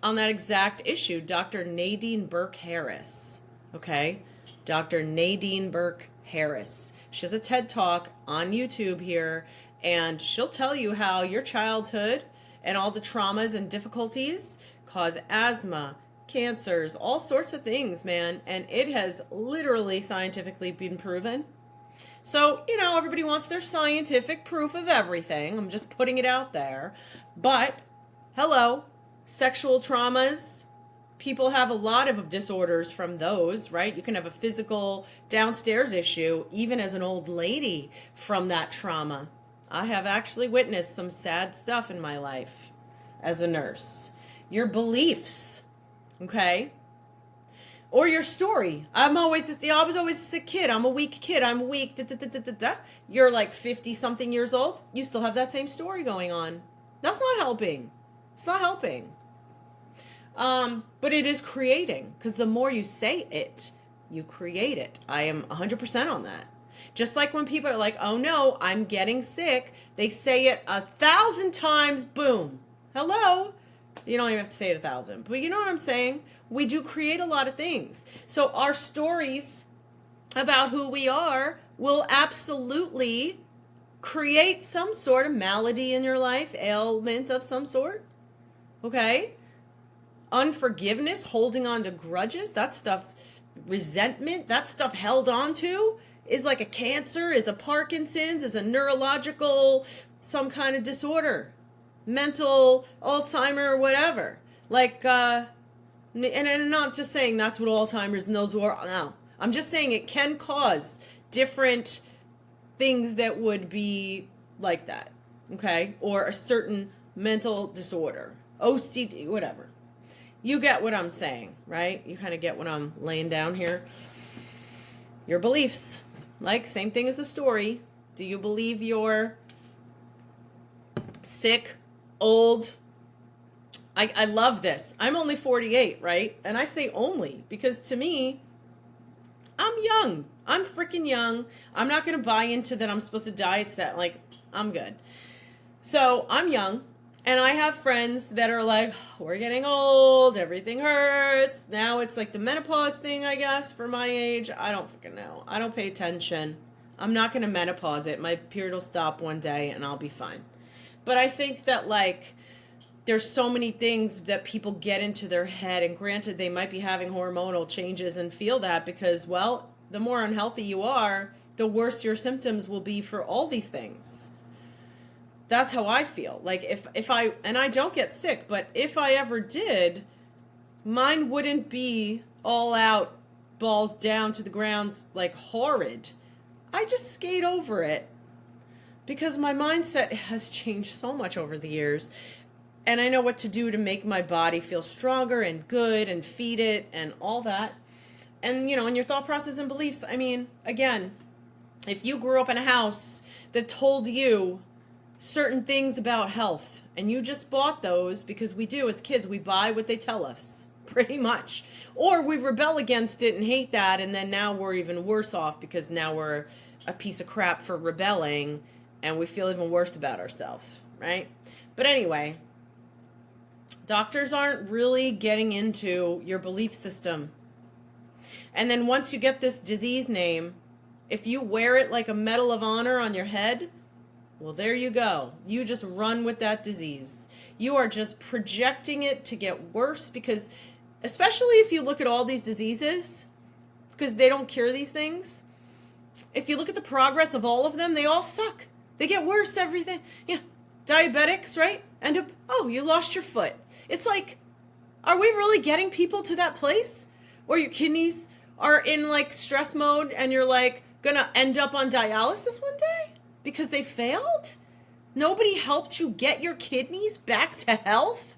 on that exact issue, Dr. Nadine Burke Harris. Okay? Dr. Nadine Burke Harris. She has a TED Talk on YouTube here, and she'll tell you how your childhood and all the traumas and difficulties cause asthma, cancers, all sorts of things, man. And it has literally scientifically been proven. So, everybody wants their scientific proof of everything. I'm just putting it out there. But, hello, sexual traumas. People have a lot of disorders from those, right? You can have a physical downstairs issue, even as an old lady, from that trauma. I have actually witnessed some sad stuff in my life as a nurse. Your beliefs, okay? Or your story. I was always a sick kid. I'm a weak kid. I'm weak. You're like 50 something years old. You still have that same story going on. That's not helping. It's not helping. But it is creating, because the more you say it, you create it. I am 100% on that. Just like when people are like, oh no, I'm getting sick. They say it 1,000 times, boom. Hello. You don't even have to say it 1,000, but you know what I'm saying? We do create a lot of things. So our stories about who we are will absolutely create some sort of malady in your life, ailment of some sort. Okay? Unforgiveness, holding on to grudges, that stuff, resentment, that stuff held on to is like a cancer, is a Parkinson's, is a neurological, some kind of disorder. Mental, Alzheimer, whatever. Like, and I'm not just saying that's what Alzheimer's and those who are, no. I'm just saying it can cause different things that would be like that, okay? Or a certain mental disorder, OCD, whatever. You get what I'm saying, right? You kind of get what I'm laying down here. Your beliefs, like same thing as the story. Do you believe you're sick, old? I love this. I'm only 48, right? And I say only because to me, I'm young. I'm freaking young. I'm not going to buy into that I'm supposed to die at set. Like, I'm good. So I'm young. And I have friends that are like, we're getting old, everything hurts. Now it's like the menopause thing, I guess, for my age. I don't freaking know. I don't pay attention. I'm not going to menopause it. My period will stop one day and I'll be fine. But I think that, like, there's so many things that people get into their head. And granted, they might be having hormonal changes and feel that because, well, the more unhealthy you are, the worse your symptoms will be for all these things. That's how I feel. Like if I, and I don't get sick, but if I ever did, mine wouldn't be all out, balls down to the ground, like horrid. I just skate over it because my mindset has changed so much over the years. And I know what to do to make my body feel stronger and good and feed it and all that. And, in your thought process and beliefs, I mean, again, if you grew up in a house that told you certain things about health and you just bought those, because we do as kids, we buy what they tell us pretty much, or we rebel against it and hate that, and then now we're even worse off because now we're a piece of crap for rebelling and we feel even worse about ourselves, right? But anyway, doctors aren't really getting into your belief system. And then once you get this disease name, if you wear it like a Medal of Honor on your head, well, there you go. You just run with that disease. You are just projecting it to get worse because, especially if you look at all these diseases, because they don't cure these things. If you look at the progress of all of them, they all suck. They get worse, everything. Yeah, diabetics, right? End up, oh, you lost your foot. It's like, are we really getting people to that place where your kidneys are in like stress mode and you're like gonna end up on dialysis one day? Because they failed? Nobody helped you get your kidneys back to health?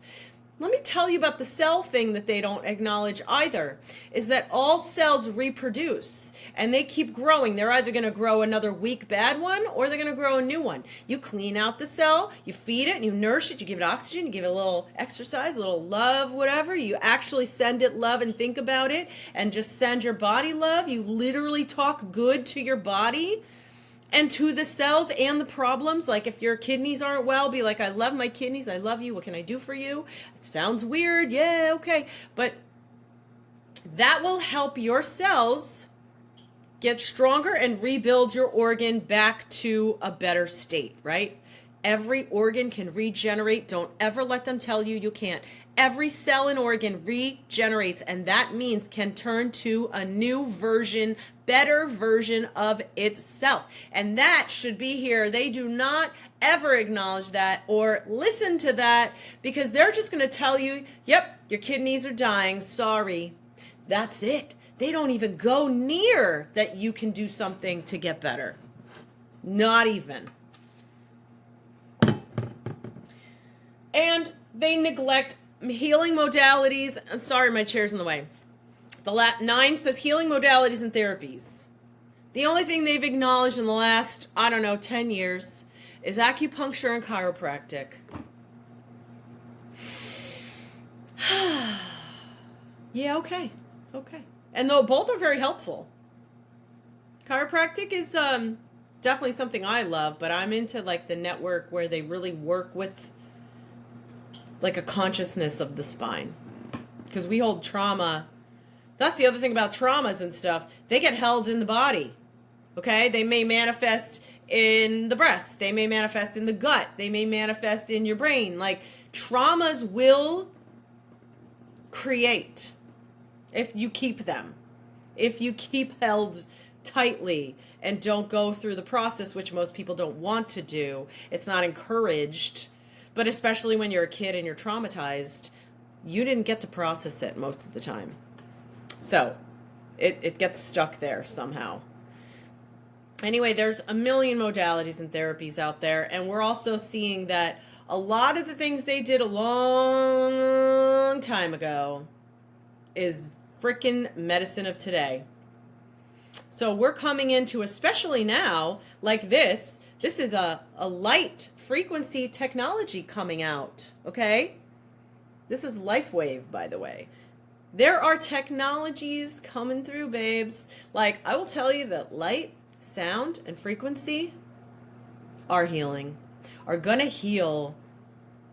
Let me tell you about the cell thing that they don't acknowledge either, is that all cells reproduce and they keep growing. They're either going to grow another weak bad one or they're going to grow a new one. You clean out the cell, you feed it, and you nourish it, you give it oxygen, you give it a little exercise, a little love, whatever. You actually send it love and think about it and just send your body love. You literally talk good to your body. And to the cells and the problems, like if your kidneys aren't well, be like, I love my kidneys. I love you. What can I do for you? It sounds weird. Yeah, okay. But that will help your cells get stronger and rebuild your organ back to a better state, right? Every organ can regenerate. Don't ever let them tell you you can't. Every cell and organ regenerates, and that means can turn to a new version, better version of itself. And that should be here. They do not ever acknowledge that or listen to that because they're just going to tell you, yep, your kidneys are dying. Sorry. That's it. They don't even go near that you can do something to get better. Not even. And they neglect healing modalities. I'm sorry, my chair's in the way. The 9 says healing modalities and therapies. The only thing they've acknowledged in the last, 10 years is acupuncture and chiropractic. Yeah, okay. And though both are very helpful. Chiropractic is definitely something I love, but I'm into like the network where they really work with like a consciousness of the spine. Because we hold trauma. That's the other thing about traumas and stuff. They get held in the body. Okay? They may manifest in the breast. They may manifest in the gut. They may manifest in your brain. Like traumas will create if you keep them. If you keep held tightly and don't go through the process, which most people don't want to do. It's not encouraged. But especially when you're a kid and you're traumatized, you didn't get to process it most of the time. So it gets stuck there somehow. Anyway, there's a million modalities and therapies out there. And we're also seeing that a lot of the things they did a long time ago is frickin' medicine of today. So we're coming into, especially now, like this is a light frequency technology coming out, okay? This is LifeWave, by the way. There are technologies coming through, babes. Like, I will tell you that light, sound, and frequency are healing, are gonna heal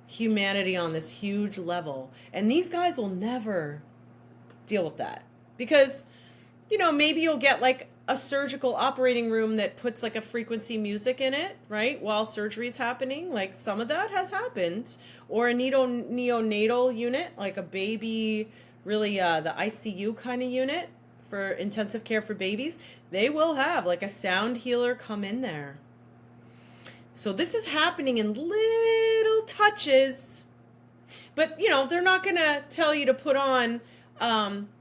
humanity on this huge level. And these guys will never deal with that because, maybe you'll get like a surgical operating room that puts like a frequency music in it, right? While surgery is happening. Like some of that has happened. Or a neonatal unit, like a baby, really the ICU kind of unit for intensive care for babies. They will have like a sound healer come in there. So this is happening in little touches. But, they're not going to tell you to put on,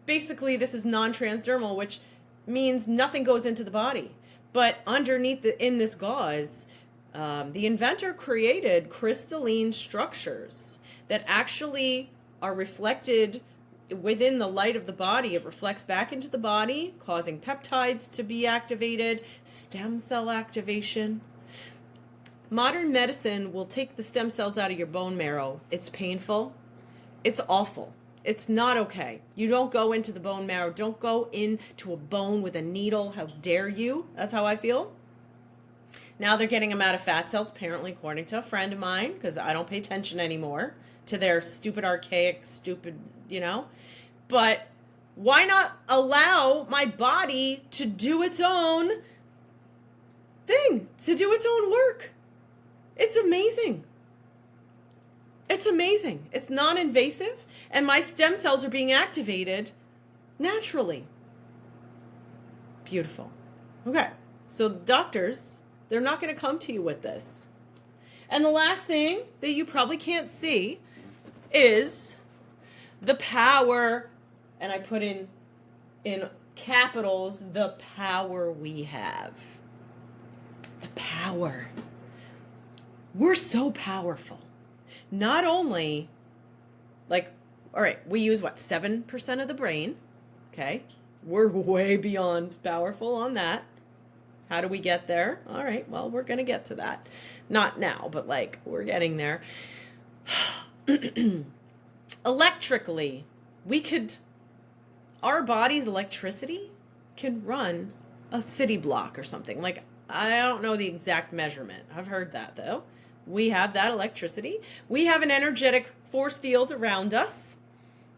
basically this is non-transdermal, which means nothing goes into the body. But underneath in this gauze, the inventor created crystalline structures that actually are reflected within the light of the body. It reflects back into the body, causing peptides to be activated, stem cell activation. Modern medicine will take the stem cells out of your bone marrow. It's painful. It's awful. It's not okay. You don't go into the bone marrow. Don't go into a bone with a needle. How dare you? That's how I feel. Now they're getting them out of fat cells, apparently, according to a friend of mine, because I don't pay attention anymore to their stupid, archaic, But why not allow my body to do its own thing, to do its own work? It's amazing. It's amazing. It's non-invasive, and my stem cells are being activated naturally. Beautiful. Okay, so doctors, they're not going to come to you with this. And the last thing that you probably can't see is the power, and I put in capitals, the power we have. The power. We're so powerful. Not only, all right, we use 7% of the brain, okay? We're way beyond powerful on that. How do we get there? All right, well, we're going to get to that. Not now, but we're getting there. Electrically, our body's electricity can run a city block or something. I don't know the exact measurement. I've heard that though. We have that electricity. We have an energetic force field around us.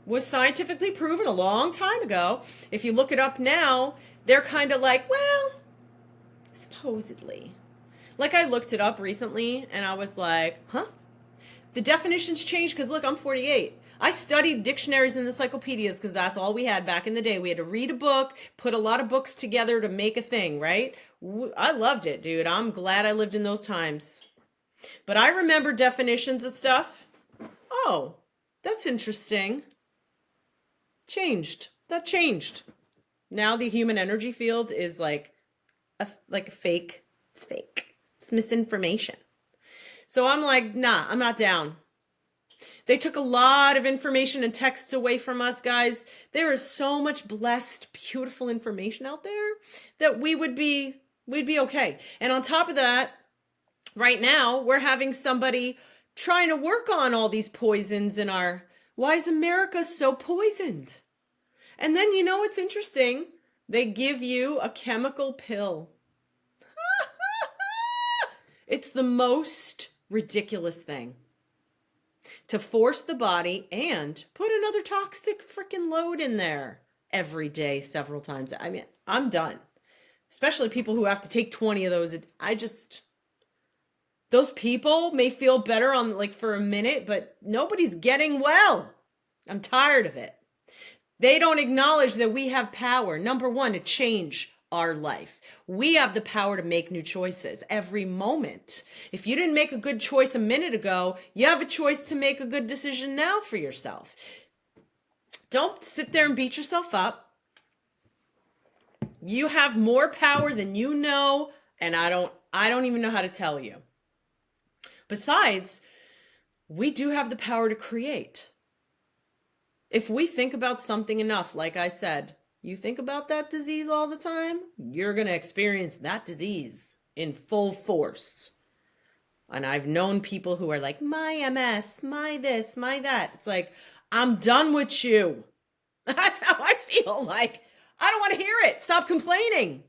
Was scientifically proven a long time ago. If you look it up now, they're kind of like, well, supposedly. Like I looked it up recently and I was like, huh? The definitions changed because look, I'm 48. I studied dictionaries and encyclopedias because that's all we had back in the day. We had to read a book, put a lot of books together to make a thing, right? I loved it, dude. I'm glad I lived in those times. But I remember definitions of stuff. Oh, that's interesting. Changed. That changed. Now the human energy field is like a fake. It's fake. It's misinformation. So I'm like, nah, I'm not down. They took a lot of information and texts away from us, guys. There is so much blessed, beautiful information out there that we'd be okay. And on top of that, right now, we're having somebody trying to work on all these poisons in our, why is America so poisoned? And then, you know, what's interesting. They give you a chemical pill. It's the most ridiculous thing. To force the body and put another toxic freaking load in there every day, several times. I mean, I'm done. Especially people who have to take 20 of those. Those people may feel better on like for a minute, but nobody's getting well. I'm tired of it. They don't acknowledge that we have power, number one, to change our life. We have the power to make new choices every moment. If you didn't make a good choice a minute ago, you have a choice to make a good decision now for yourself. Don't sit there and beat yourself up. You have more power than you know, and I don't even know how to tell you. Besides, we do have the power to create. If we think about something enough, like I said, you think about that disease all the time, you're going to experience that disease in full force. And I've known people who are like, my MS, my this, my that. It's like, I'm done with you. That's how I feel. Like, I don't want to hear it. Stop complaining.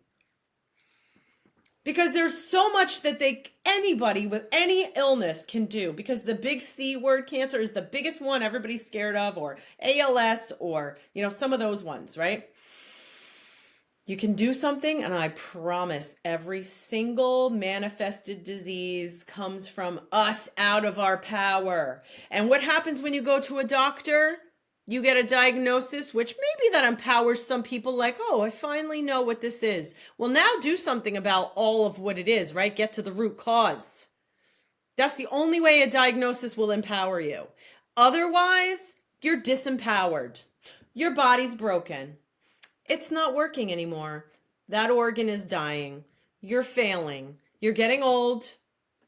Because there's so much that anybody with any illness can do. Because the big C word, cancer, is the biggest one everybody's scared of, or ALS, or, you know, some of those ones, right? You can do something, and I promise every single manifested disease comes from us out of our power. And what happens when you go to a doctor? You get a diagnosis, which maybe that empowers some people like, oh, I finally know what this is. Well, now do something about all of what it is, right? Get to the root cause. That's the only way a diagnosis will empower you. Otherwise, you're disempowered. Your body's broken. It's not working anymore. That organ is dying. You're failing. You're getting old.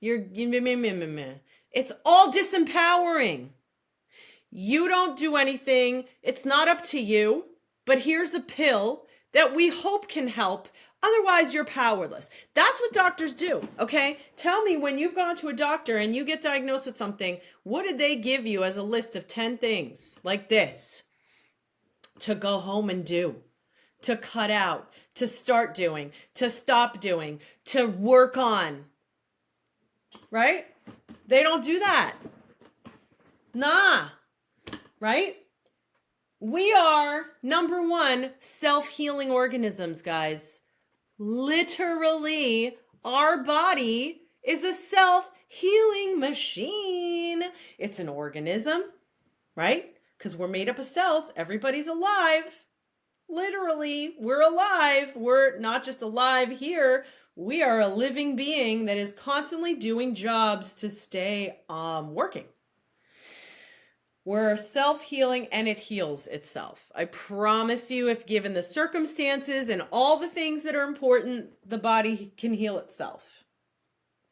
It's all disempowering. You don't do anything. It's not up to you. But here's a pill that we hope can help. Otherwise, you're powerless. That's what doctors do, okay? Tell me, when you've gone to a doctor and you get diagnosed with something, what did they give you as a list of 10 things like this to go home and do? To cut out, to start doing, to stop doing, to work on, right? They don't do that. Nah, right? We are, number one, self-healing organisms, guys. Literally, our body is a self-healing machine. It's an organism, right? Because we're made up of cells. Everybody's alive. Literally, we're alive. We're not just alive here. We are a living being that is constantly doing jobs to stay working. We're self-healing, and it heals itself. I promise you, if given the circumstances and all the things that are important, the body can heal itself.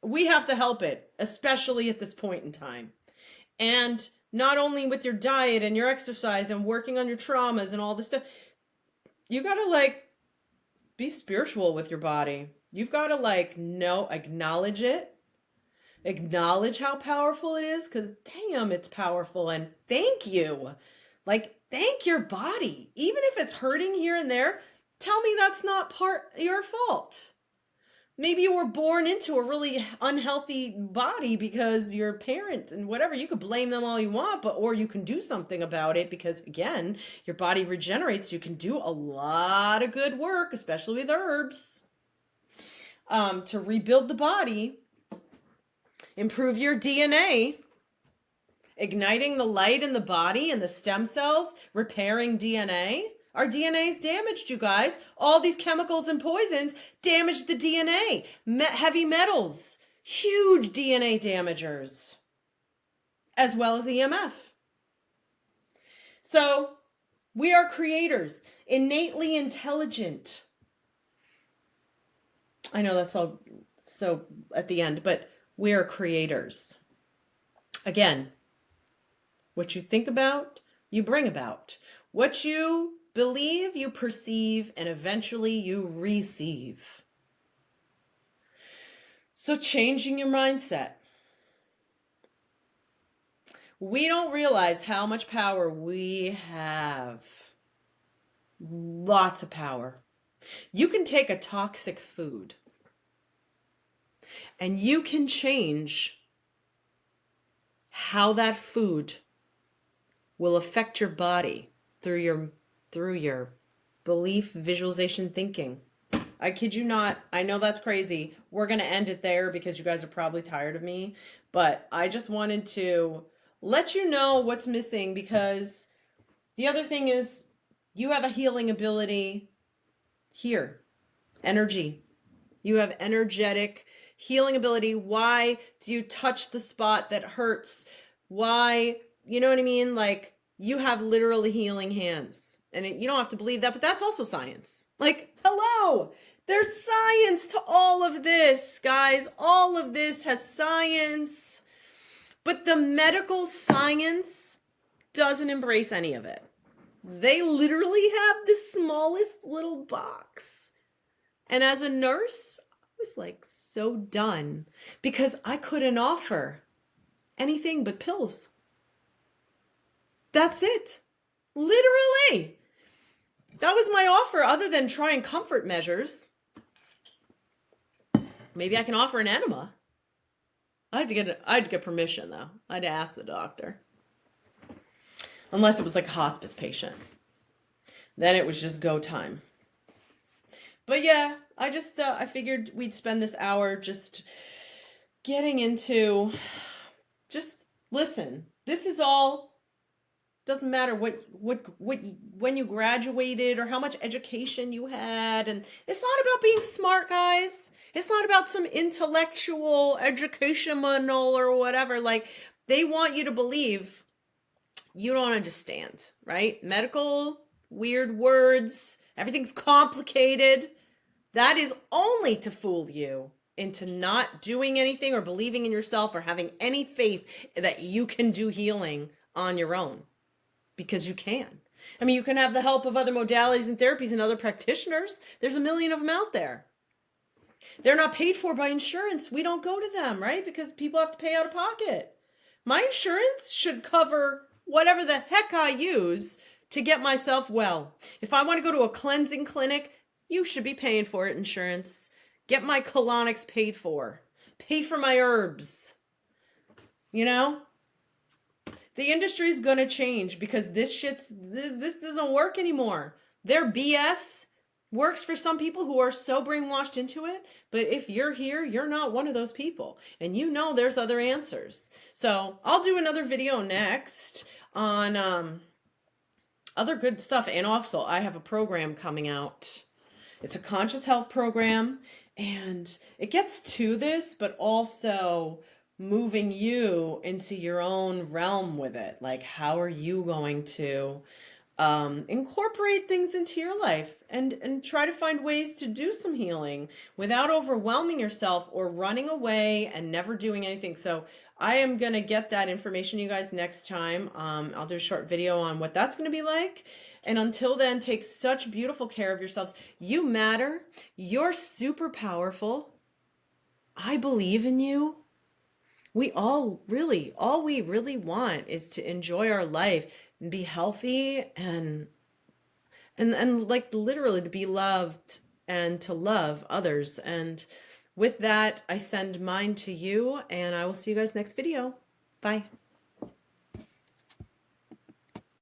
We have to help it, especially at this point in time. And not only with your diet and your exercise and working on your traumas and all this stuff, you got to be spiritual with your body. You've got to acknowledge it. Acknowledge how powerful it is, because damn, it's powerful. And thank you. Thank your body. Even if it's hurting here and there, tell me that's not your fault. Maybe you were born into a really unhealthy body because your parent and whatever. You could blame them all you want, but or you can do something about it because again, your body regenerates. You can do a lot of good work, especially with herbs, to rebuild the body, improve your DNA, igniting the light in the body and the stem cells, repairing DNA. Our DNA is damaged, you guys. All these chemicals and poisons damage the DNA. Heavy metals, huge DNA damagers, as well as EMF. So we are creators, innately intelligent. I know that's all so at the end, but we are creators. Again, what you think about, you bring about. What you believe, you perceive, and eventually you receive. So changing your mindset. We don't realize how much power we have. Lots of power. You can take a toxic food and you can change how that food will affect your body through your belief, visualization, thinking. I kid you not. I know that's crazy. We're going to end it there because you guys are probably tired of me, but I just wanted to let you know what's missing, because the other thing is you have a healing ability here. Energy. You have energetic healing ability. Why do you touch the spot that hurts? Why, you know what I mean? Like, you have literally healing hands. And you don't have to believe that, but that's also science. Like, hello, there's science to all of this, guys. All of this has science. But the medical science doesn't embrace any of it. They literally have the smallest little box. And as a nurse, I was like so done because I couldn't offer anything but pills. That's it. Literally. That was my offer, other than trying comfort measures. Maybe I can offer an enema. I had to get permission though. I had to ask the doctor. Unless it was like a hospice patient. Then it was just go time. But yeah, I figured we'd spend this hour just getting into, just listen. This is all, doesn't matter when you graduated or how much education you had. And it's not about being smart, guys. It's not about some intellectual, educational or whatever. Like, they want you to believe you don't understand, right? Medical, weird words, everything's complicated. That is only to fool you into not doing anything or believing in yourself or having any faith that you can do healing on your own. Because you can. I mean, you can have the help of other modalities and therapies and other practitioners. There's a million of them out there. They're not paid for by insurance. We don't go to them, right? Because people have to pay out of pocket. My insurance should cover whatever the heck I use to get myself well. If I want to go to a cleansing clinic, you should be paying for it, insurance. Get my colonics paid for. Pay for my herbs. You know? The industry is going to change because this doesn't work anymore. Their BS works for some people who are so brainwashed into it. But if you're here, you're not one of those people. And you know there's other answers. So I'll do another video next on other good stuff. And also, I have a program coming out. It's a conscious health program. And it gets to this, but also moving you into your own realm with it. Like, how are you going to incorporate things into your life and try to find ways to do some healing without overwhelming yourself or running away and never doing anything. So I am going to get that information, you guys, next time. I'll do a short video on what that's going to be like. And until then, take such beautiful care of yourselves. You matter. You're super powerful. I believe in you. We all really want is to enjoy our life and be healthy and like literally to be loved and to love others. And With that, I send mine to you, and I will see you guys next video. Bye.